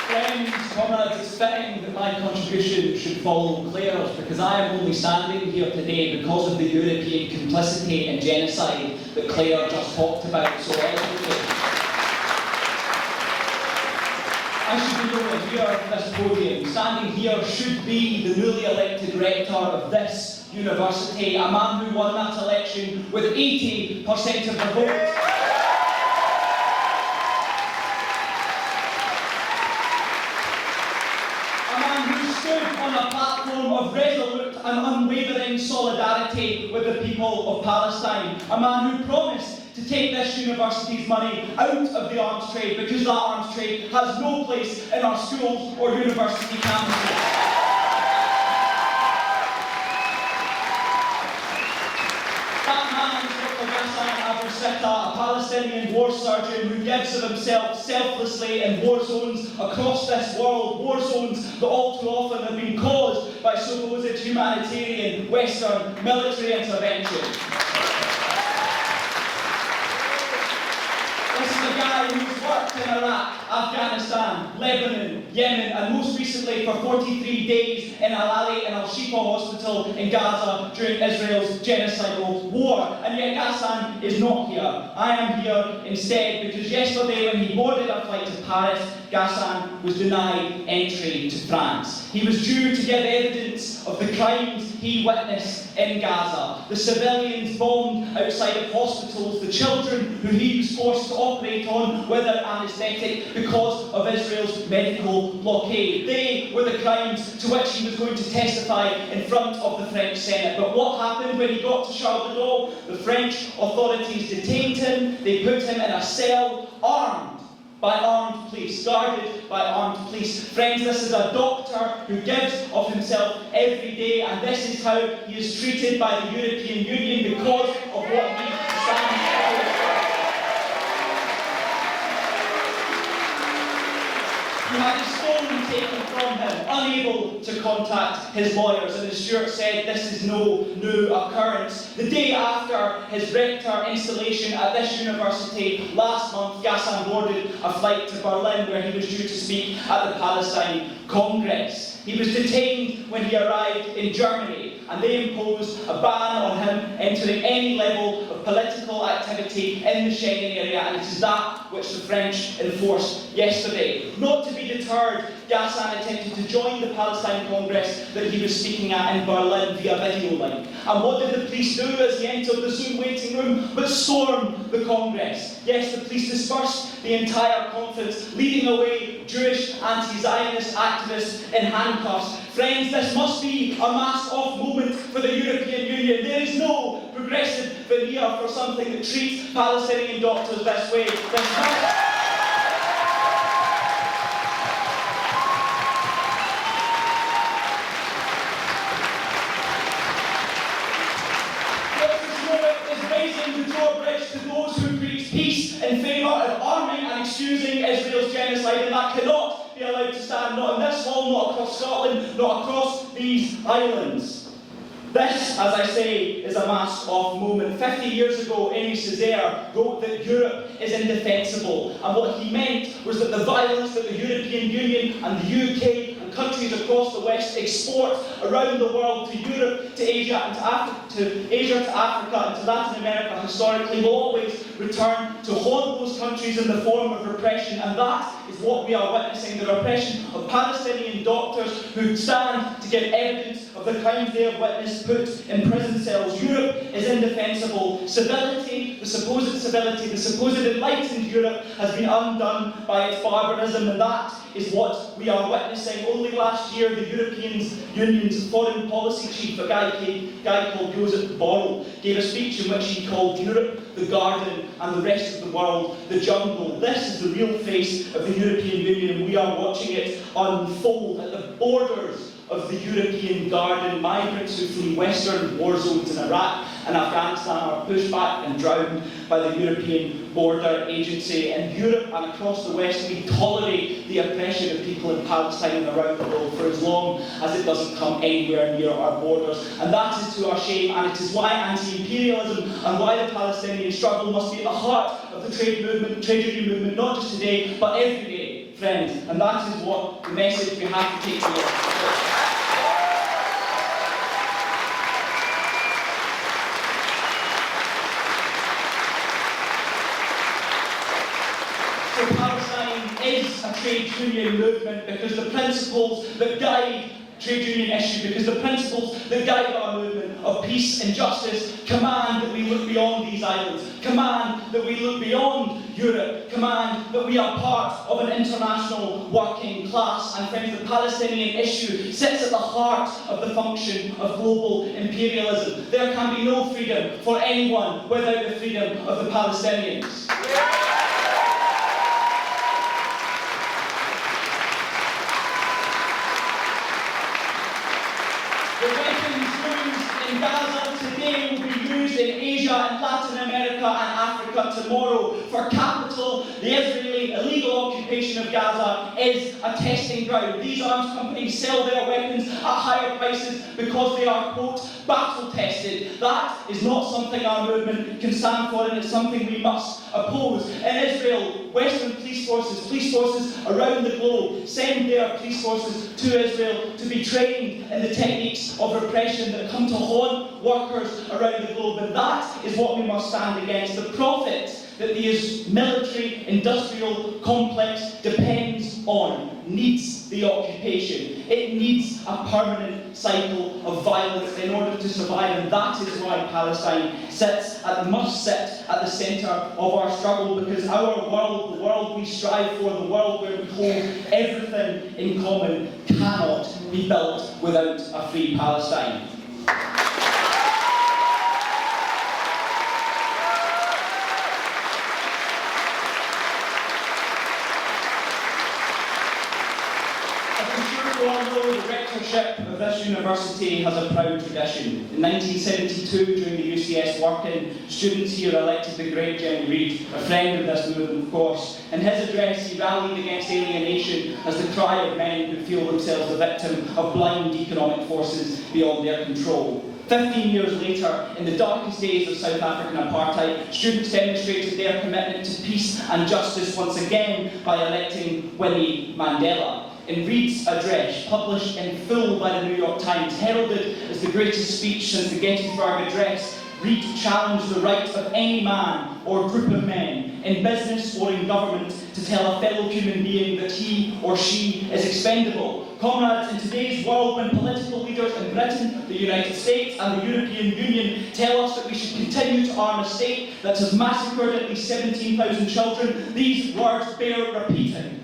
Friends, comrades, it's fitting that my contribution should follow Claire's, because I am only standing here today because of the European complicity and genocide that Claire just talked about so eloquently. I should be nowhere here at this podium. Standing here should be the newly elected rector of this university, a man who won that election with 80% of the vote. On a platform of resolute and unwavering solidarity with the people of Palestine. A man who promised to take this university's money out of the arms trade, because that arms trade has no place in our schools or university campuses. That man is Dr. Ghassan Abu-Sittah, a Palestinian war surgeon who gives of himself selflessly in war zones across this world, war zones that all too often have been caused by supposed humanitarian Western military intervention. This is a guy who's worked in Iraq, Afghanistan, Lebanon, Yemen, and most recently for 43 days in Al-Ali and Al-Shifa hospital in Gaza during Israel's genocidal war. And yet Ghassan is not here. I am here instead because yesterday when he boarded a flight to Paris, Ghassan was denied entry to France. He was due to give evidence of the crimes he witnessed in Gaza. The civilians bombed outside of hospitals, the children who he was forced to operate on without anaesthetic because of Israel's medical blockade. They were the crimes to which he was going to testify in front of the French Senate. But what happened when he got to Charles de Gaulle? The French authorities detained him, they put him in a cell, armed by armed police, guarded by armed police. Friends, this is a doctor who gives of himself every day, and this is how he is treated by the European Union because of what he stands for. He had his phone taken from him, unable to contact his lawyers, and as Stuart said, this is no new occurrence. The day after his rector installation at this university last month, Ghassan boarded a flight to Berlin where he was due to speak at the Palestine Congress. He was detained when he arrived in Germany, and they imposed a ban on him entering any level of political activity in the Schengen area, and it is that which the French enforced yesterday. Not to be deterred, Ghassan attempted to join the Palestine Congress that he was speaking at in Berlin via video link. And what did the police do as he entered the Zoom waiting room but storm the Congress? Yes, the police dispersed the entire conference, leading away Jewish anti-Zionist activists in handcuffs. Friends, this must be a mask-off moment for the European Union. There is no progressive veneer for something that treats Palestinian doctors this way. Raising the drawbridge to those who preach peace in favour of arming and excusing Israel's genocide, and that cannot be allowed to stand, not in this hall, not across Scotland, not across these islands. This, as I say, is a mask-off moment. 50 years ago, Aimé Césaire wrote that Europe is indefensible, and what he meant was that the violence that the European Union and the UK and countries across the West export around the world to Europe, to Asia, and to Africa, and to Latin America historically will always return to haunt those countries in the form of repression, and that is what we are witnessing, the repression of Palestinian doctors who stand to give evidence of the crimes they have witnessed put in prison cells. Europe is indefensible. Civility, the supposed enlightened Europe has been undone by its barbarism, and that is what we are witnessing. Only last year, the European Union's foreign policy chief, a guy called Joseph Borrell, gave a speech in which he called Europe the garden and the rest of the world the jungle. This is the real face of the European Union. We are watching it unfold at the borders of the European garden. Migrants who flee Western war zones in Iraq and Afghanistan are pushed back and drowned by the European Border Agency. In Europe and across the West, we tolerate the oppression of people in Palestine and around the world for as long as it doesn't come anywhere near our borders. And that is to our shame, and it is why anti-imperialism and why the Palestinian struggle must be at the heart of the trade union movement, not just today, but every day. friends. And that is what the message we have to take to you. So Palestine is a trade union movement because the principles that guide trade union issue, because the principles that guide our movement of peace and justice command that we look beyond these islands, command that we look beyond Europe, command that we are part of an international working class. And friends, the Palestinian issue sits at the heart of the function of global imperialism. There can be no freedom for anyone without the freedom of the Palestinians. The weapons used in Gaza today will be used in Asia and Latin America and Africa tomorrow. For capital, the Israeli illegal occupation of Gaza is a testing ground. These arms companies sell their weapons at higher prices because they are, quote, battle tested. That is not something our movement can stand for, and it's something we must oppose. In Israel, Western police forces around the globe send their police forces to Israel to be trained in the techniques of repression that come to haunt workers around the globe. And that is what we must stand against. The profit that the military-industrial complex depends on needs the occupation. It needs a permanent cycle of violence in order to survive, and that is why Palestine must sit at the centre of our struggle, because our world, the world we strive for, the world where we hold everything in common, cannot be built without a free Palestine. The rectorship of this university has a proud tradition. In 1972, during the UCS work-in, students here elected the great Jim Reid, a friend of this movement, of course. In his address, he rallied against alienation as the cry of men who feel themselves the victim of blind economic forces beyond their control. 15 years later, in the darkest days of South African apartheid, students demonstrated their commitment to peace and justice once again by electing Winnie Mandela. In Reid's address, published in full by the New York Times, heralded as the greatest speech since the Gettysburg Address, Reid challenged the right of any man or group of men, in business or in government, to tell a fellow human being that he or she is expendable. Comrades, in today's world, when political leaders in Britain, the United States and the European Union tell us that we should continue to arm a state that has massacred at least 17,000 children, these words bear repeating.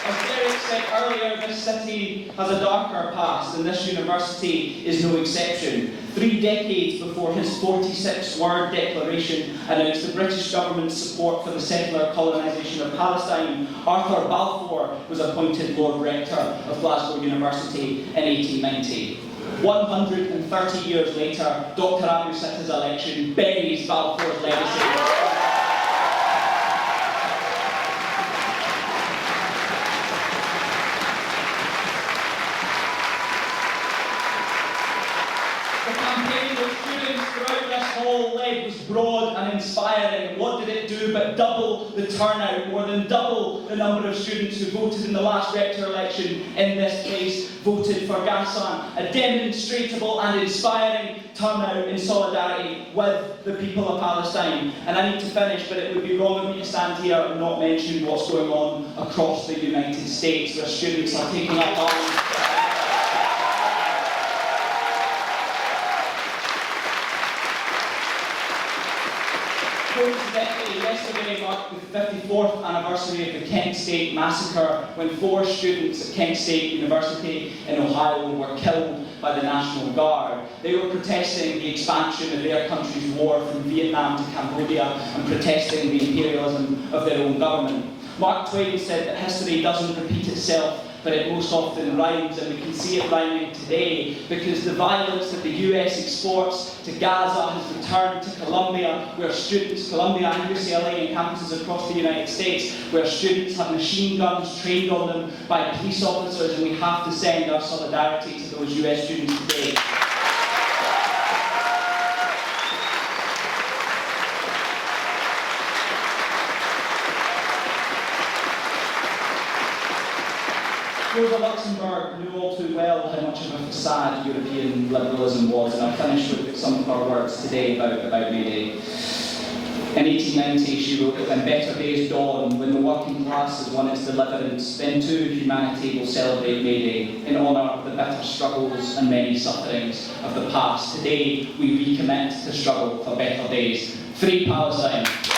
As Derek said earlier, this city has a darker past, and this university is no exception. 3 decades before his 46-word declaration announced the British government's support for the settler colonisation of Palestine, Arthur Balfour was appointed Lord Rector of Glasgow University in 1890. 130 years later, Dr. Abu-Sittah's election buries Balfour's legacy. Led was broad and inspiring. What did it do but double the turnout, more than double the number of students who voted in the last rector election in this place voted for Ghassan. A demonstrable and inspiring turnout in solidarity with the people of Palestine. And I need to finish, but it would be wrong of me to stand here and not mention what's going on across the United States, where students are taking up arms. Yesterday marked the 54th anniversary of the Kent State Massacre, when 4 students at Kent State University in Ohio were killed by the National Guard. They were protesting the expansion of their country's war from Vietnam to Cambodia and protesting the imperialism of their own government. Mark Twain said that history doesn't repeat itself, but it most often rhymes, and we can see it rhyming today because the violence that the US exports to Gaza has returned to Columbia, where students, Columbia and UCLA and campuses across the United States, where students have machine guns trained on them by police officers, and we have to send our solidarity to those US students today. Rosa Luxemburg knew all too well how much of a facade European liberalism was, and I'll finish with some of her words today about May Day. In 1890, she wrote that when better days dawn, when the working class has won its deliverance, then too humanity will celebrate May Day in honour of the bitter struggles and many sufferings of the past. Today, we recommit to struggle for better days. Free Palestine!